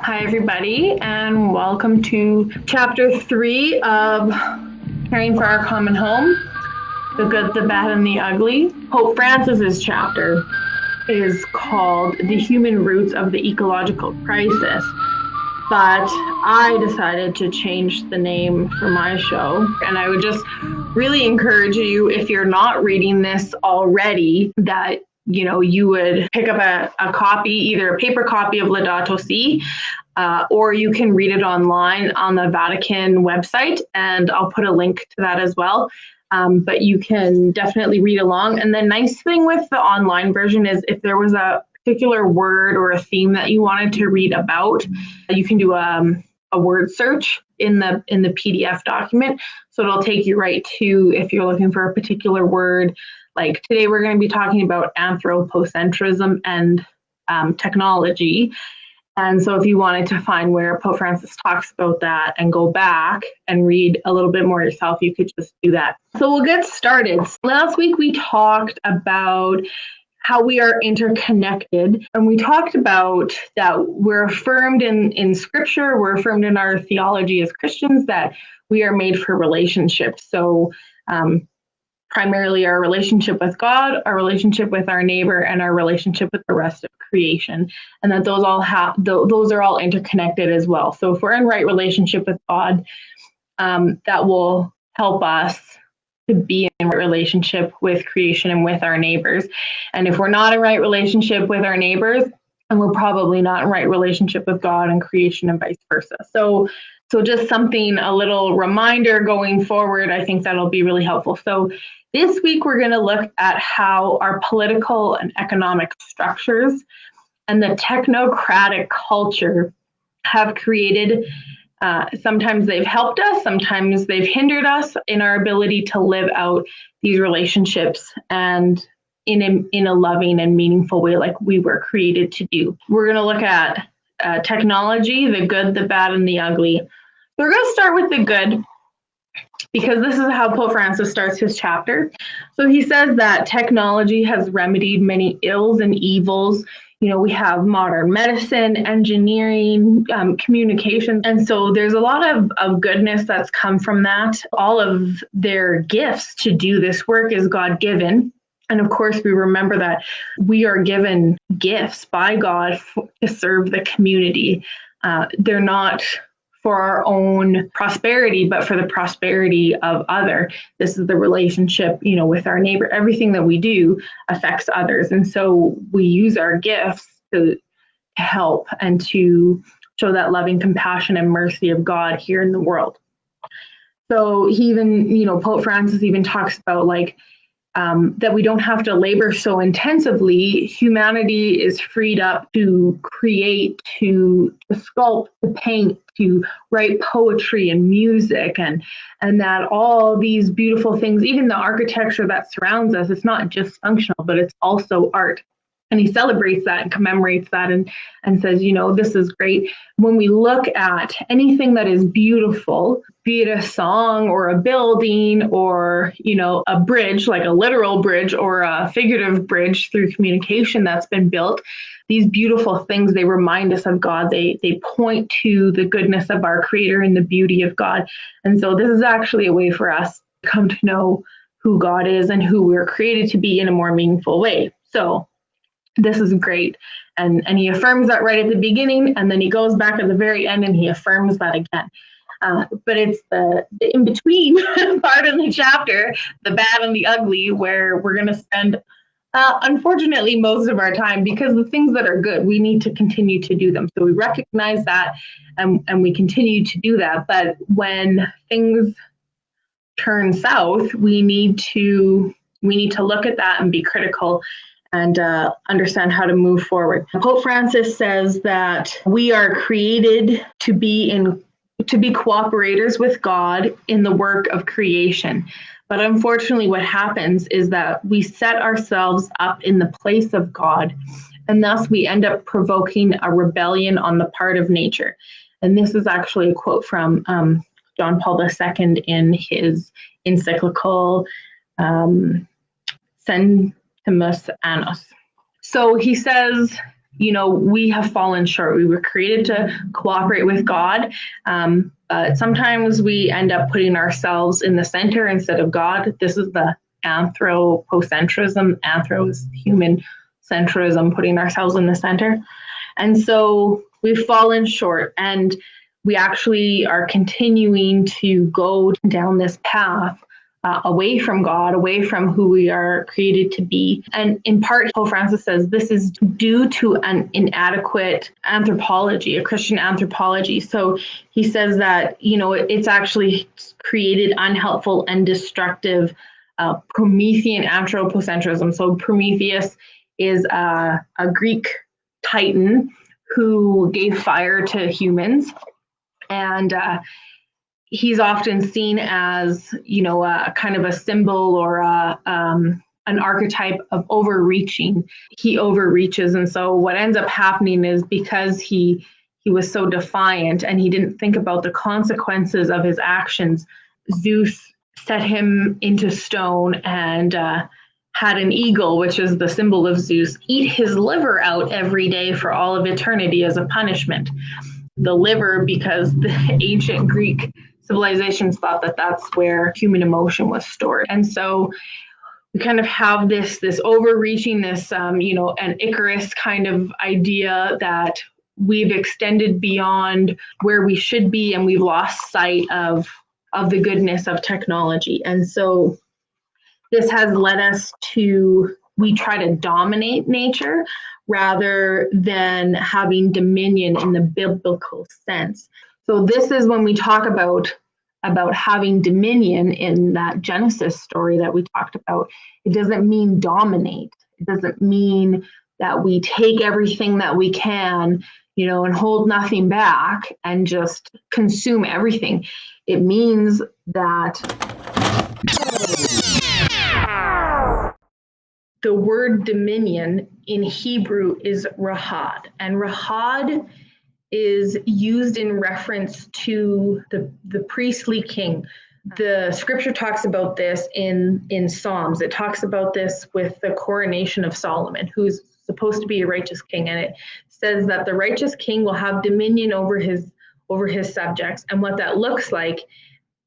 Hi, everybody, and welcome to Chapter 3 of Caring for Our Common Home, The Good, the Bad, and the Ugly. Pope Francis's chapter is called The Human Roots of the Ecological Crisis, but I decided to change the name for my show, and I would just really encourage you, if you're not reading this already, that you would pick up a copy, either a paper copy of Laudato Si, or you can read it online on the Vatican website, and I'll put a link to that as well. But you can definitely read along. And the nice thing with the online version is if there was a particular word or a theme that you wanted to read about, you can do a word search in the PDF document. So it'll take you right to, if you're looking for a particular word. Like today, we're going to be talking about anthropocentrism and technology. And so if you wanted to find where Pope Francis talks about that and go back and read a little bit more yourself, you could just do that. So we'll get started. Last week, we talked about how we are interconnected. And we talked about that we're affirmed in Scripture, we're affirmed in our theology as Christians that we are made for relationships. So primarily our relationship with God, our relationship with our neighbor, and our relationship with the rest of creation, and that those are all interconnected as well. So if we're in right relationship with God, that will help us to be in right relationship with creation and with our neighbors. And if we're not in right relationship with our neighbors, and we're probably not in right relationship with God and creation and vice versa. So just something, a little reminder going forward, I think that'll be really helpful. So this week, we're going to look at how our political and economic structures and the technocratic culture have created, sometimes they've helped us, sometimes they've hindered us in our ability to live out these relationships and in a loving and meaningful way like we were created to do. We're going to look at technology, the good, the bad, and the ugly. We're going to start with the good, because this is how Pope Francis starts his chapter. So he says that technology has remedied many ills and evils. We have modern medicine, engineering, communication. And so there's a lot of goodness that's come from that. All of their gifts to do this work is God-given. And of course, we remember that we are given gifts by God to serve the community. They're not for our own prosperity, but for the prosperity of other. This is the relationship, with our neighbor. Everything that we do affects others. And so we use our gifts to help and to show that loving compassion and mercy of God here in the world. So he even, Pope Francis even talks about that we don't have to labor so intensively. Humanity is freed up to create, to sculpt, to paint, to write poetry and music, and that all these beautiful things, even the architecture that surrounds us, it's not just functional, but it's also art. And he celebrates that and commemorates that and says, this is great. When we look at anything that is beautiful, be it a song or a building or, a bridge, like a literal bridge or a figurative bridge through communication that's been built, these beautiful things, they remind us of God. They point to the goodness of our Creator and the beauty of God. And so this is actually a way for us to come to know who God is and who we're created to be in a more meaningful way. So this is great. And he affirms that right at the beginning, and then he goes back at the very end and he affirms that again. But it's the in-between part of the chapter, the bad and the ugly, where we're going to spend, unfortunately, most of our time, because the things that are good, we need to continue to do them. So we recognize that and we continue to do that. But when things turn south, we need to look at that and be critical and understand how to move forward. Pope Francis says that we are created to be cooperators with God in the work of creation. But unfortunately, what happens is that we set ourselves up in the place of God, and thus we end up provoking a rebellion on the part of nature. And this is actually a quote from John Paul II in his encyclical Sentimus Annus. So he says we have fallen short. We were created to cooperate with God. But sometimes we end up putting ourselves in the center instead of God. This is the anthropocentrism. Anthro is human centrism, putting ourselves in the center. And so we've fallen short, and we actually are continuing to go down this path away from God, away from who we are created to be. And in part, Pope Francis says this is due to an inadequate anthropology, a Christian anthropology. So he says that, it's actually created unhelpful and destructive Promethean anthropocentrism. So Prometheus is a Greek titan who gave fire to humans. And he's often seen as, a kind of a symbol or an archetype of overreaching. He overreaches. And so what ends up happening is because he was so defiant and he didn't think about the consequences of his actions, Zeus set him into stone and had an eagle, which is the symbol of Zeus, eat his liver out every day for all of eternity as a punishment. The liver, because the ancient Greek civilizations thought that that's where human emotion was stored. And so we kind of have this overreaching, this, an Icarus kind of idea that we've extended beyond where we should be, and we've lost sight of the goodness of technology. And so this has led us to, we try to dominate nature rather than having dominion in the biblical sense. So this is when we talk about having dominion in that Genesis story that we talked about. It doesn't mean dominate. It doesn't mean that we take everything that we can, and hold nothing back and just consume everything. It means that the word dominion in Hebrew is rahad, and rahad is used in reference to the priestly king. The scripture talks about this in Psalms. It talks about this with the coronation of Solomon, who's supposed to be a righteous king, and it says that the righteous king will have dominion over his subjects. And what that looks like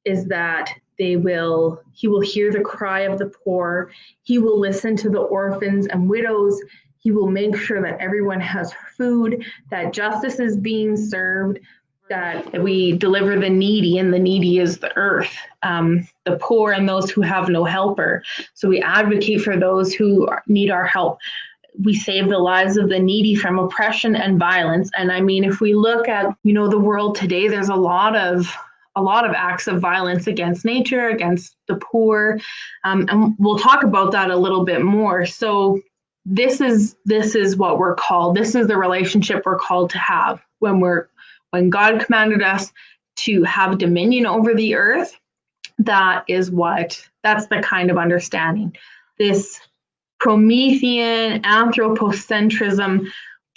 is that he will hear the cry of the poor. He will listen to the orphans and widows. He will make sure that everyone has food, that justice is being served, that we deliver the needy, and the needy is the earth, the poor and those who have no helper. So we advocate for those who need our help. We save the lives of the needy from oppression and violence. And I mean, if we look at, the world today, there's a lot of acts of violence against nature, against the poor. And we'll talk about that a little bit more. So this is what we're called. This is the relationship we're called to have when God commanded us to have dominion over the earth. That's the kind of understanding. This Promethean anthropocentrism,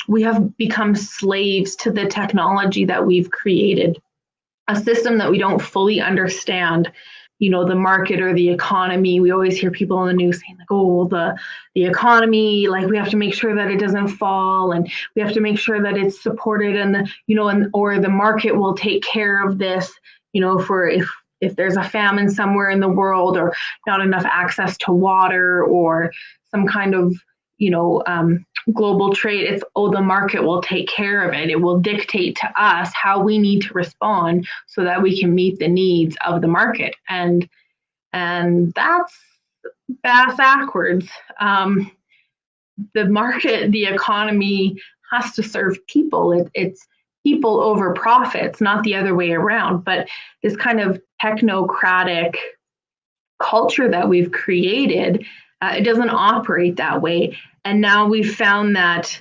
we have become slaves to the technology that we've created, a system that we don't fully understand. The market or the economy. We always hear people on the news saying, like, oh, the economy, like, we have to make sure that it doesn't fall, and we have to make sure that it's supported, and or the market will take care of this, for if there's a famine somewhere in the world, or not enough access to water, or some kind of global trade. It's, the market will take care of it. It will dictate to us how we need to respond so that we can meet the needs of the market. And that's backwards. The market, the economy has to serve people. It's people over profits, not the other way around. But this kind of technocratic culture that we've created, it doesn't operate that way. And now we've found that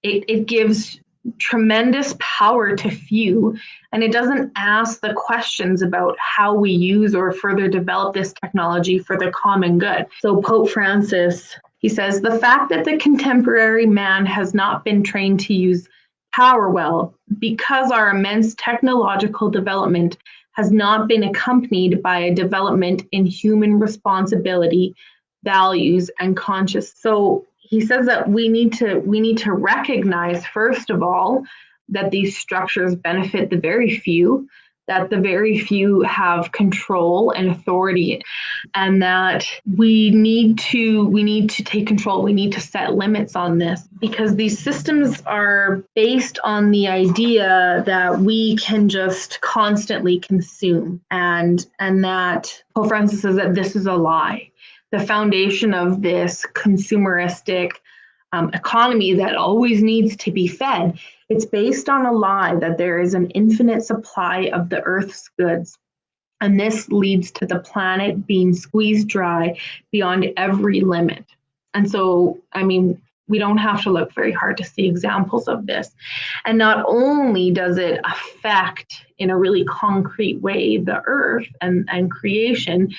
it gives tremendous power to few, and it doesn't ask the questions about how we use or further develop this technology for the common good. So Pope Francis, he says, the fact that the contemporary man has not been trained to use power well, because our immense technological development has not been accompanied by a development in human responsibility, values, and conscience. So he says that we need to recognize, first of all, that these structures benefit the very few, that the very few have control and authority, and that we need to take control. We need to set limits on this, because these systems are based on the idea that we can just constantly consume, and that Pope Francis says that this is a lie. The foundation of this consumeristic economy that always needs to be fed, it's based on a lie that there is an infinite supply of the earth's goods. And this leads to the planet being squeezed dry beyond every limit. And so, I mean, we don't have to look very hard to see examples of this. And not only does it affect in a really concrete way the earth and creation,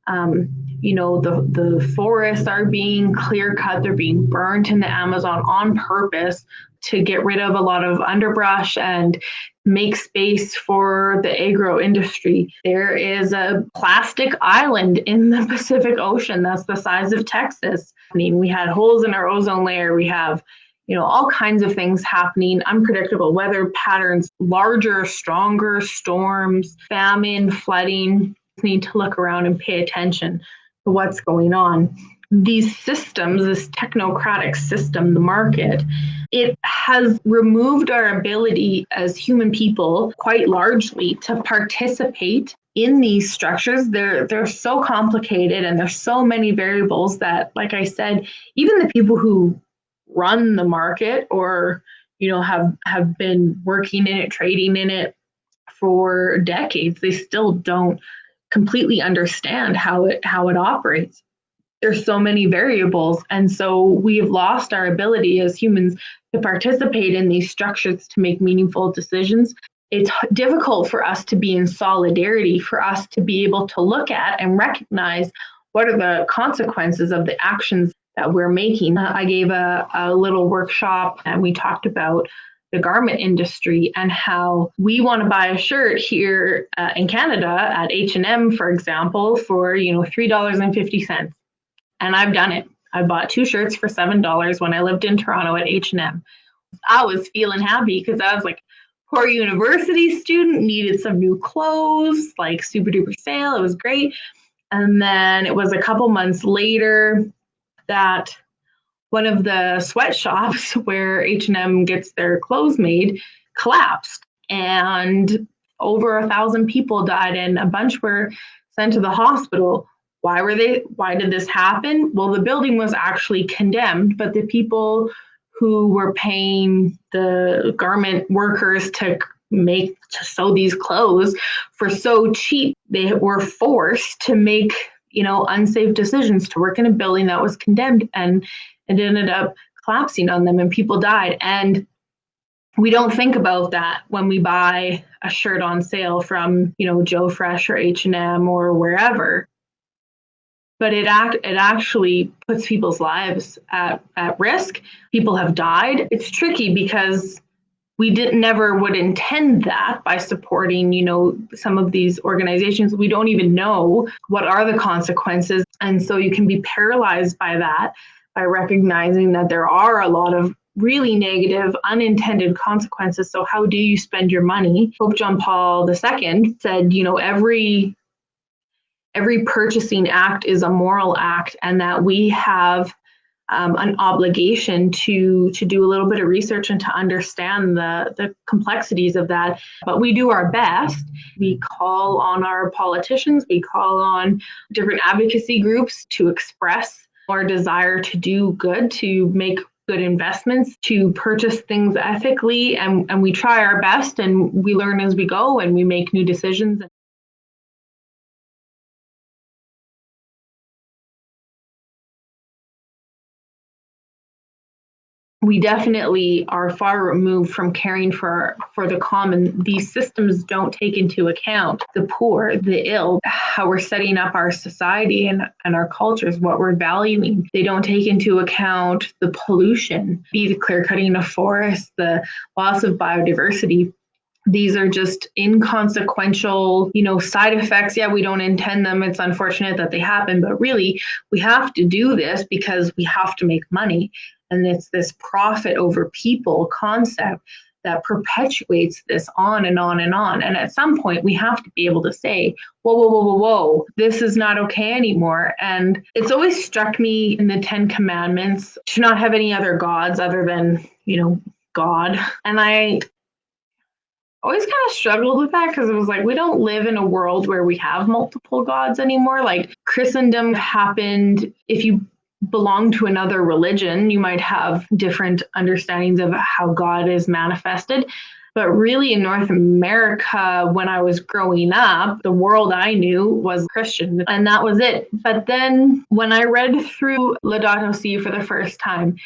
the forests are being clear cut, they're being burnt in the Amazon on purpose to get rid of a lot of underbrush and make space for the agro industry. There is a plastic island in the Pacific Ocean that's the size of Texas. I mean, we had holes in our ozone layer. We have, all kinds of things happening, unpredictable weather patterns, larger, stronger storms, famine, flooding. Need to look around and pay attention to what's going on. These systems, this technocratic system, the market, it has removed our ability as human people quite largely to participate in these structures. They're so complicated and there's so many variables that, like I said, even the people who run the market or have been working in it, trading in it for decades, they still don't completely understand how it operates. There's so many variables, and so we've lost our ability as humans to participate in these structures to make meaningful decisions. It's difficult for us to be in solidarity, for us to be able to look at and recognize what are the consequences of the actions that we're making. I gave a little workshop and we talked about the garment industry and how we want to buy a shirt here in Canada at H&M, for example, for $3.50. And I've done it. I bought 2 shirts for $7 when I lived in Toronto at H&M. I was feeling happy because I was like, poor university student, needed some new clothes, like super duper sale. It was great. And then it was a couple months later that one of the sweatshops where H&M gets their clothes made collapsed, and over 1,000 people died and a bunch were sent to the hospital. Why did this happen? Well, the building was actually condemned, but the people who were paying the garment workers to sew these clothes for so cheap, they were forced to make unsafe decisions to work in a building that was condemned, and it ended up collapsing on them and people died. And we don't think about that when we buy a shirt on sale from Joe Fresh or H&M or wherever. But it actually puts people's lives at risk. People have died. It's tricky because we never would intend that by supporting, some of these organizations. We don't even know what are the consequences. And so you can be paralyzed by that, by recognizing that there are a lot of really negative, unintended consequences. So how do you spend your money? Pope John Paul II said, every purchasing act is a moral act, and that we have an obligation to do a little bit of research and to understand the complexities of that. But we do our best. We call on our politicians, we call on different advocacy groups to express our desire to do good, to make good investments, to purchase things ethically, and we try our best and we learn as we go and we make new decisions. We definitely are far removed from caring for the common. These systems don't take into account the poor, the ill, how we're setting up our society and our cultures, what we're valuing. They don't take into account the pollution, be the clear cutting of forests, the loss of biodiversity. These are just inconsequential, side effects. Yeah, we don't intend them. It's unfortunate that they happen, but really, we have to do this because we have to make money. And it's this profit over people concept that perpetuates this on and on and on. And at some point, we have to be able to say, whoa, whoa, whoa, whoa, whoa, this is not okay anymore. And it's always struck me in the 10 Commandments to not have any other gods other than, God. And I always kind of struggled with that because it was like, we don't live in a world where we have multiple gods anymore. Like Christendom happened. If you belong to another religion, you might have different understandings of how God is manifested. But really, in North America, when I was growing up, the world I knew was Christian, and that was it. But then when I read through Laudato Si for the first time,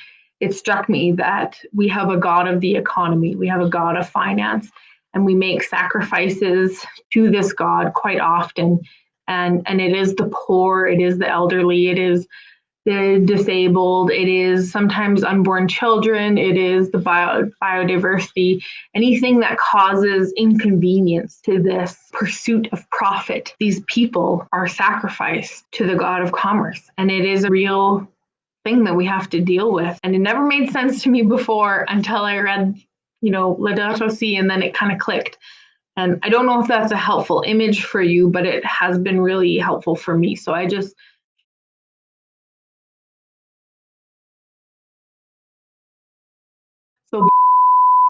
it struck me that we have a God of the economy, we have a God of finance, and we make sacrifices to this God quite often. And it is the poor, it is the elderly, it is the disabled, it is sometimes unborn children, it is the biodiversity, anything that causes inconvenience to this pursuit of profit. These people are sacrificed to the God of commerce, and it is a real thing that we have to deal with. And it never made sense to me before until I read, Laudato Si, and then it kind of clicked. And I don't know if that's a helpful image for you, but it has been really helpful for me. So so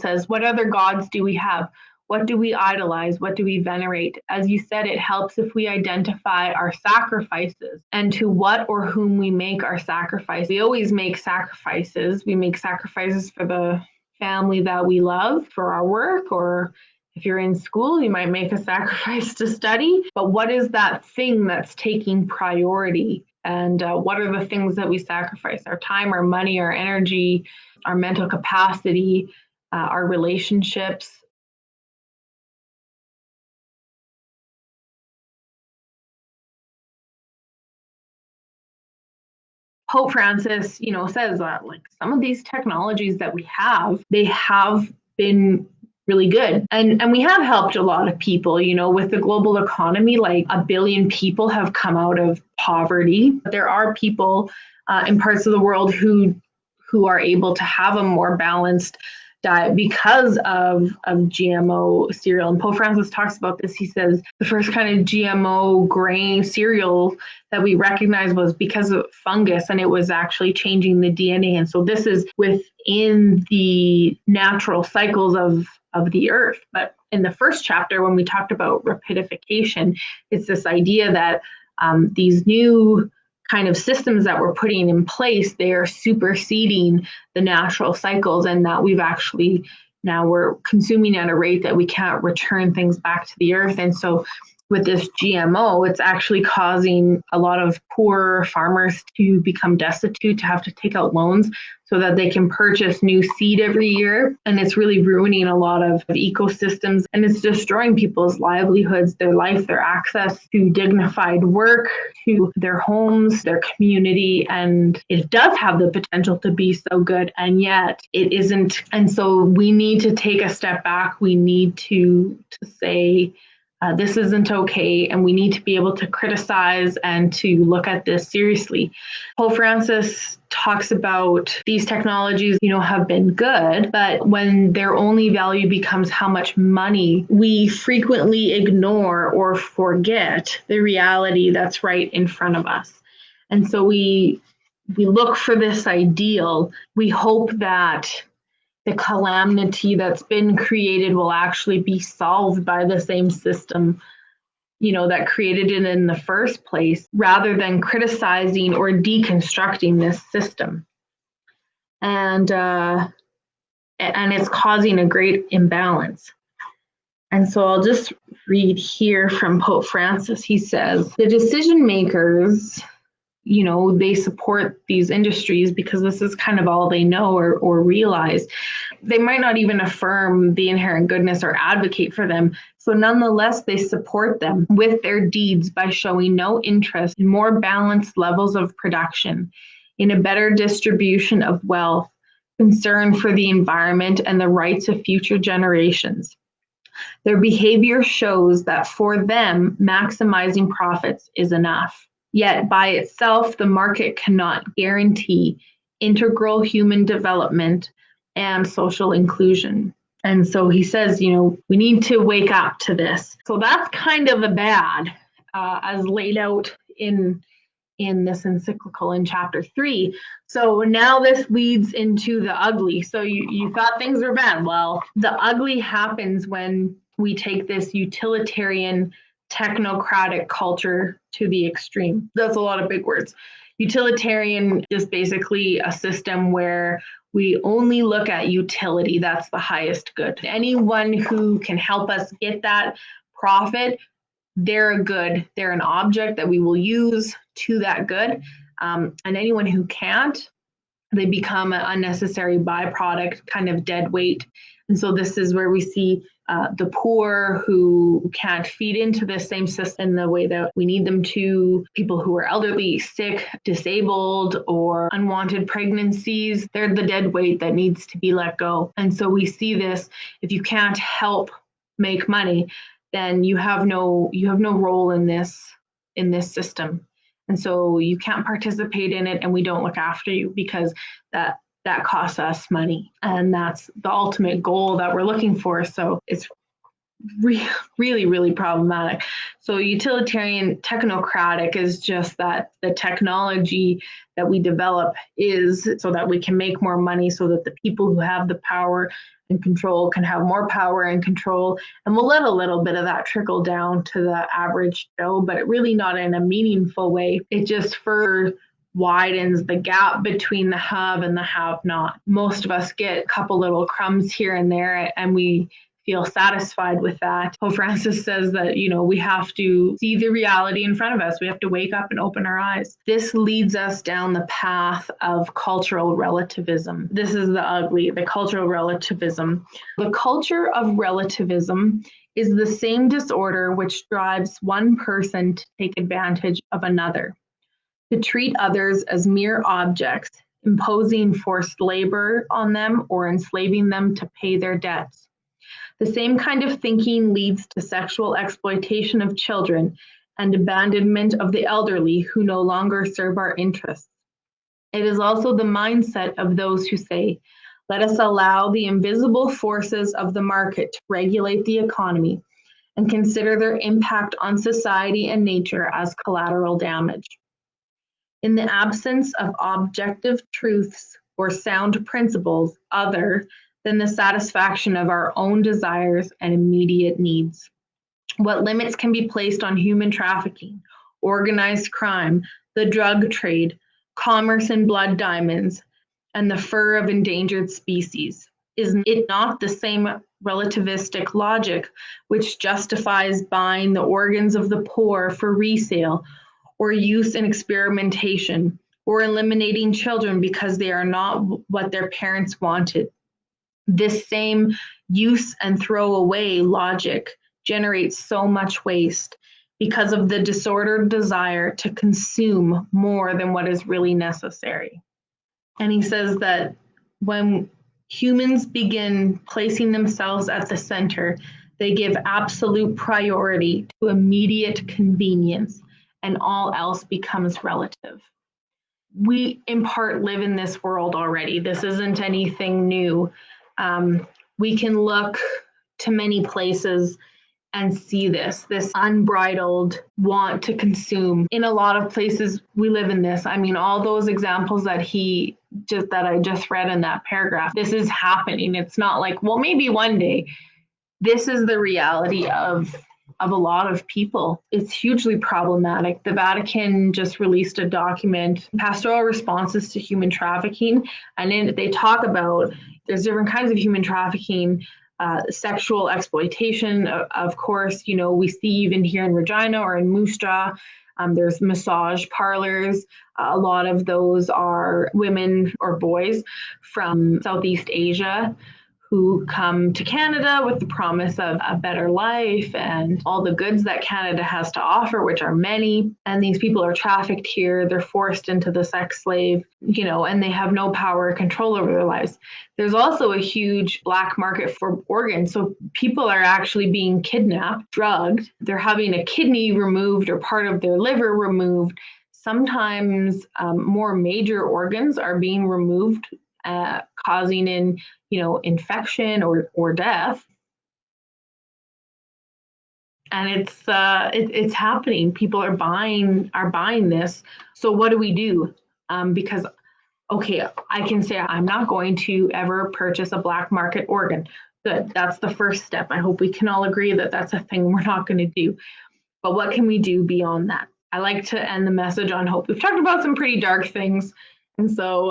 says, what other gods do we have? What do we idolize? What do we venerate? As you said, it helps if we identify our sacrifices and to what or whom we make our sacrifice. We always make sacrifices. We make sacrifices for the family that we love, for our work, or if you're in school, you might make a sacrifice to study. But what is that thing that's taking priority? And what are the things that we sacrifice? Our time, our money, our energy, our mental capacity, our relationships. Pope Francis, says that like some of these technologies that we have, they have been really good. And we have helped a lot of people, with the global economy, like 1 billion people have come out of poverty. There are people in parts of the world who are able to have a more balanced diet because of GMO cereal. And Pope Francis talks about this. He says the first kind of GMO grain cereal that we recognize was because of fungus, and it was actually changing the DNA. And so this is within the natural cycles of the earth. But in the first chapter, when we talked about rapidification, it's this idea that these new kind of systems that we're putting in place, they are superseding the natural cycles, and that we've actually now we're consuming at a rate that we can't return things back to the earth. And so with this GMO, it's actually causing a lot of poor farmers to become destitute, to have to take out loans so that they can purchase new seed every year. And it's really ruining a lot of ecosystems, and it's destroying people's livelihoods, their life, their access to dignified work, to their homes, their community. And it does have the potential to be so good, and yet it isn't. And so we need to take a step back. We need to say, this isn't okay, and we need to be able to criticize and to look at this seriously. Pope Francis talks about these technologies, have been good, but when their only value becomes how much money, we frequently ignore or forget the reality that's right in front of us. And so we look for this ideal. We hope that the calamity that's been created will actually be solved by the same system, that created it in the first place, rather than criticizing or deconstructing this system. And it's causing a great imbalance. And so I'll just read here from Pope Francis. He says, the decision makers, they support these industries because this is kind of all they know or realize. They might not even affirm the inherent goodness or advocate for them. So nonetheless, they support them with their deeds by showing no interest in more balanced levels of production, in a better distribution of wealth, concern for the environment and the rights of future generations. Their behavior shows that for them, maximizing profits is enough. Yet by itself, the market cannot guarantee integral human development and social inclusion. And so he says, we need to wake up to this. So that's kind of a bad, as laid out in this encyclical in chapter 3. So now this leads into the ugly. So you thought things were bad. Well, the ugly happens when we take this utilitarian technocratic culture to the extreme. That's a lot of big words. Utilitarian is basically a system where we only look at utility. That's the highest good. Anyone who can help us get that profit, they're a good, they're an object that we will use to that good. And anyone who can't, they become an unnecessary byproduct, kind of dead weight. And so this is where we see the poor who can't feed into the same system in the way that we need them to, people who are elderly, sick, disabled, or unwanted pregnancies, they're the dead weight that needs to be let go. And so we see this, if you can't help make money, then you have no role in this system. And so you can't participate in it, and we don't look after you because that costs us money. And that's the ultimate goal that we're looking for. So it's really, really problematic. So utilitarian technocratic is just that the technology that we develop is so that we can make more money, so that the people who have the power and control can have more power and control. And we'll let a little bit of that trickle down to the average Joe, but really not in a meaningful way. It just further widens the gap between the have and the have not. Most of us get a couple little crumbs here and there, and we feel satisfied with that. Pope Francis says that, we have to see the reality in front of us. We have to wake up and open our eyes. This leads us down the path of cultural relativism. This is the ugly, the cultural relativism. The culture of relativism is the same disorder which drives one person to take advantage of another, to treat others as mere objects, imposing forced labor on them or enslaving them to pay their debts. The same kind of thinking leads to sexual exploitation of children and abandonment of the elderly who no longer serve our interests. It is also the mindset of those who say, let us allow the invisible forces of the market to regulate the economy and consider their impact on society and nature as collateral damage. In the absence of objective truths or sound principles other than the satisfaction of our own desires and immediate needs. What limits can be placed on human trafficking, organized crime, the drug trade, commerce in blood diamonds, and the fur of endangered species? Is it not the same relativistic logic which justifies buying the organs of the poor for resale or use in experimentation, or eliminating children because they are not what their parents wanted? This same use and throw away logic generates so much waste because of the disordered desire to consume more than what is really necessary. And he says that when humans begin placing themselves at the center, they give absolute priority to immediate convenience, and all else becomes relative. We, in part, live in this world already. This isn't anything new. We can look to many places and see this unbridled want to consume. In a lot of places, we live in this. I mean, all those examples that I just read in that paragraph, this is happening. It's not like, well, maybe one day. This is the reality of a lot of people. It's hugely problematic. The Vatican just released a document, Pastoral Responses to Human Trafficking, and in it they talk about there's different kinds of human trafficking, sexual exploitation, of course, we see even here in Regina or in Moose Jaw. There's massage parlors. A lot of those are women or boys from Southeast Asia who come to Canada with the promise of a better life and all the goods that Canada has to offer, which are many. And these people are trafficked here. They're forced into the sex slave, and they have no power or control over their lives. There's also a huge black market for organs. So people are actually being kidnapped, drugged. They're having a kidney removed or part of their liver removed. Sometimes more major organs are being removed, causing infection or death. And it's happening. People are buying this. So what do we do? Because okay, I can say I'm not going to ever purchase a black market organ. Good. That's the first step. I hope we can all agree that that's a thing we're not going to do. But what can we do beyond that? I like to end the message on hope. We've talked about some pretty dark things, and so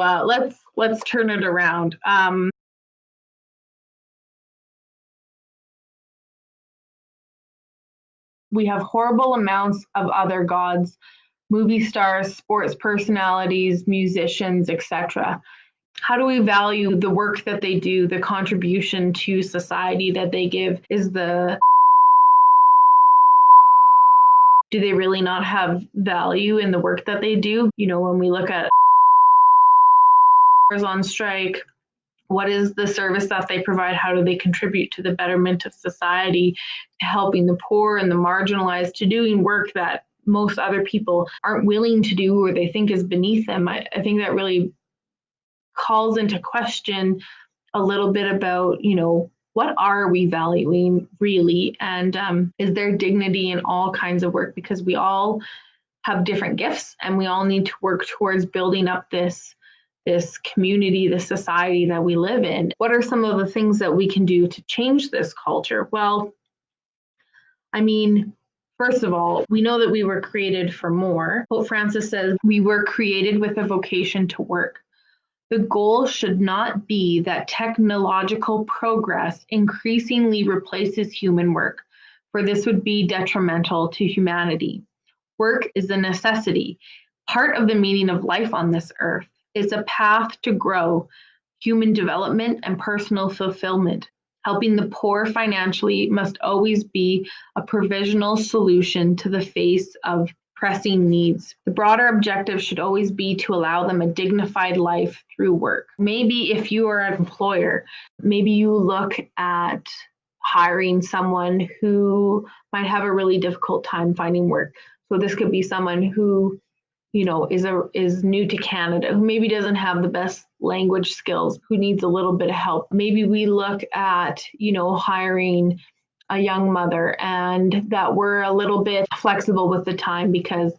let's turn it around. We have horrible amounts of other gods, movie stars, sports personalities, musicians, etc. How do we value the work that they do, the contribution to society that they give? Do they really not have value in the work that they do? When we look at on strike, what is the service that they provide? How do they contribute to the betterment of society, to helping the poor and the marginalized, to doing work that most other people aren't willing to do or they think is beneath them? I think that really calls into question a little bit about, what are we valuing really? And is there dignity in all kinds of work? Because we all have different gifts and we all need to work towards building up this community, this society that we live in. What are some of the things that we can do to change this culture? Well, first of all, we know that we were created for more. Pope Francis says we were created with a vocation to work. The goal should not be that technological progress increasingly replaces human work, for this would be detrimental to humanity. Work is a necessity, part of the meaning of life on this earth. It's a path to grow, human development, and personal fulfillment. Helping the poor financially must always be a provisional solution to the face of pressing needs. The broader objective should always be to allow them a dignified life through work. Maybe if you are an employer, maybe you look at hiring someone who might have a really difficult time finding work. So this could be someone who is new to Canada, who maybe doesn't have the best language skills, who needs a little bit of help. Maybe we look at, hiring a young mother and that we're a little bit flexible with the time because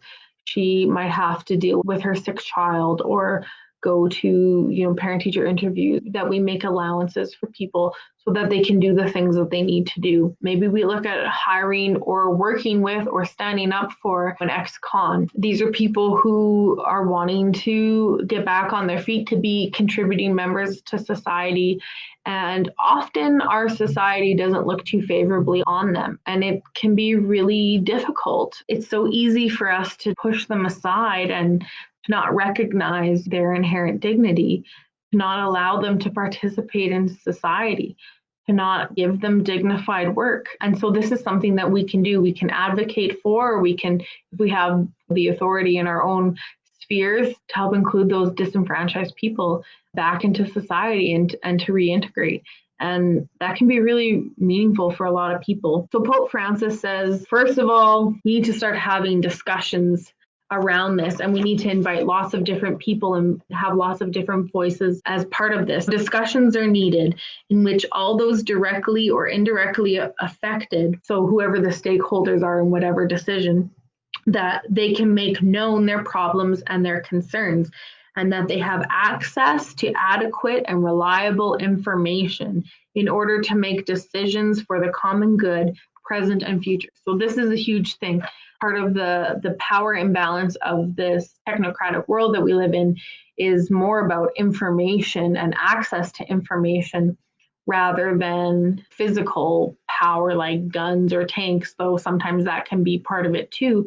she might have to deal with her sick child or go to, parent-teacher interviews, that we make allowances for people so that they can do the things that they need to do. Maybe we look at hiring or working with or standing up for an ex-con. These are people who are wanting to get back on their feet, to be contributing members to society. And often our society doesn't look too favorably on them, and it can be really difficult. It's so easy for us to push them aside and to not recognize their inherent dignity, to not allow them to participate in society, to not give them dignified work. And so this is something that we can do. We can advocate for, or we can, if we have the authority in our own spheres, to help include those disenfranchised people back into society and to reintegrate. And that can be really meaningful for a lot of people. So Pope Francis says, first of all, we need to start having discussions around this, and we need to invite lots of different people and have lots of different voices as part of this. Discussions are needed in which all those directly or indirectly affected, so whoever the stakeholders are in whatever decision, that they can make known their problems and their concerns, and that they have access to adequate and reliable information in order to make decisions for the common good, present and future. So this is a huge thing. Part of the power imbalance of this technocratic world that we live in is more about information and access to information rather than physical power like guns or tanks, though sometimes that can be part of it too.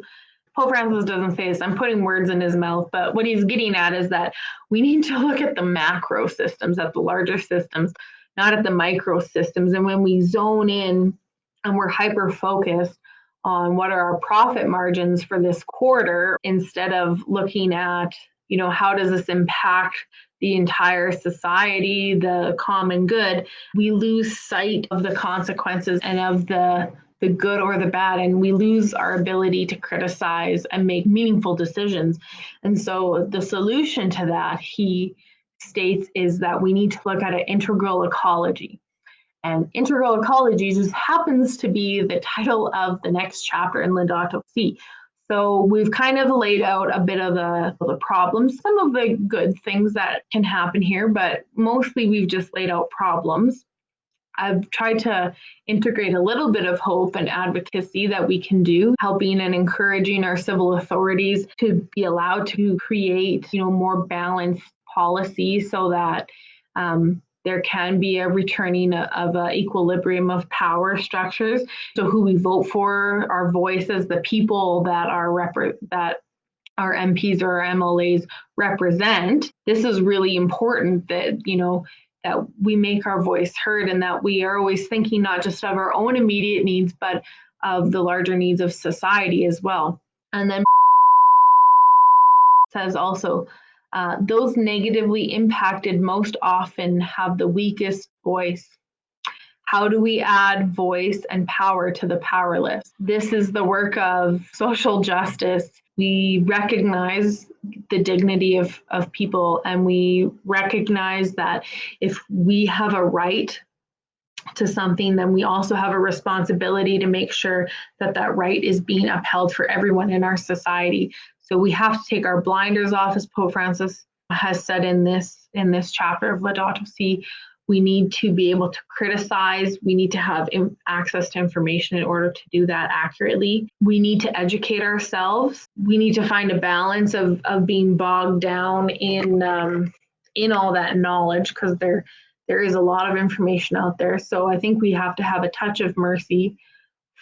Pope Francis doesn't say this, I'm putting words in his mouth, but what he's getting at is that we need to look at the macro systems, at the larger systems, not at the micro systems. And when we zone in and we're hyper focused on what are our profit margins for this quarter, instead of looking at, how does this impact the entire society, the common good, we lose sight of the consequences and of the good or the bad, and we lose our ability to criticize and make meaningful decisions. And so the solution to that, he states, is that we need to look at an integral ecology. And integral ecology just happens to be the title of the next chapter in Laudato Si. So we've kind of laid out a bit of the problems, some of the good things that can happen here, but mostly we've just laid out problems. I've tried to integrate a little bit of hope and advocacy that we can do, helping and encouraging our civil authorities to be allowed to create, more balanced policies so that there can be a returning of an equilibrium of power structures. So who we vote for, our voices, the people that that our MPs or our MLAs represent. This is really important that, that we make our voice heard and that we are always thinking not just of our own immediate needs, but of the larger needs of society as well. And then says also, those negatively impacted most often have the weakest voice. How do we add voice and power to the powerless? This is the work of social justice. We recognize the dignity of people, and we recognize that if we have a right to something, then we also have a responsibility to make sure that that right is being upheld for everyone in our society. So we have to take our blinders off, as Pope Francis has said in this chapter of Laudato Si. We need to be able to criticize. We need to have access to information in order to do that accurately. We need to educate ourselves. We need to find a balance of being bogged down in all that knowledge, because there is a lot of information out there. So I think we have to have a touch of mercy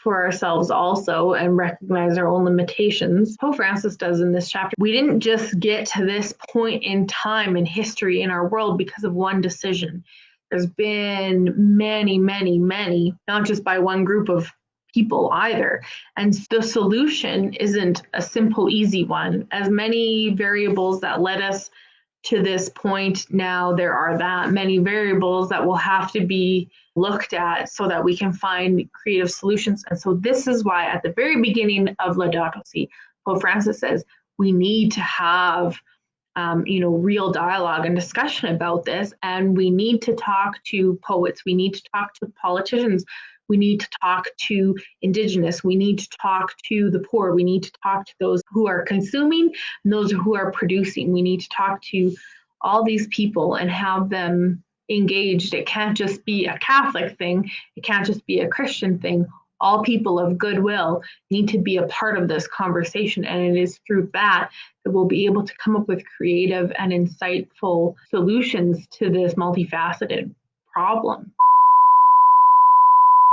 for ourselves also and recognize our own limitations. Pope Francis does in this chapter. We didn't just get to this point in time in history in our world because of one decision. There's been many, many, many, not just by one group of people either. And the solution isn't a simple, easy one. As many variables that led us to this point now, there are that many variables that will have to be looked at so that we can find creative solutions. And so this is why at the very beginning of Laudato Si, Pope Francis says we need to have real dialogue and discussion about this. And we need to talk to poets. We need to talk to politicians. We need to talk to Indigenous. We need to talk to the poor. We need to talk to those who are consuming and those who are producing. We need to talk to all these people and have them engaged. It can't just be a Catholic thing. It can't just be a Christian thing. All people of goodwill need to be a part of this conversation. And it is through that we'll be able to come up with creative and insightful solutions to this multifaceted problem.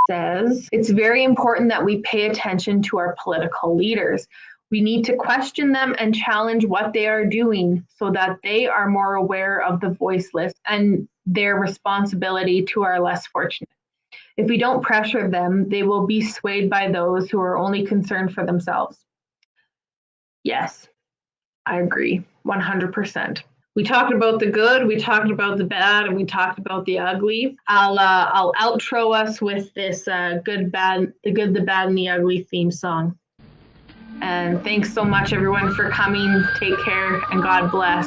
Says it's very important that we pay attention to our political leaders. We need to question them and challenge what they are doing so that they are more aware of the voiceless and their responsibility to our less fortunate. If we don't pressure them, they will be swayed by those who are only concerned for themselves. Yes, I agree, 100%. We talked about the good, we talked about the bad, and we talked about the ugly. I'll outro us with this the good, the bad, and the ugly theme song. And thanks so much, everyone, for coming. Take care, and God bless.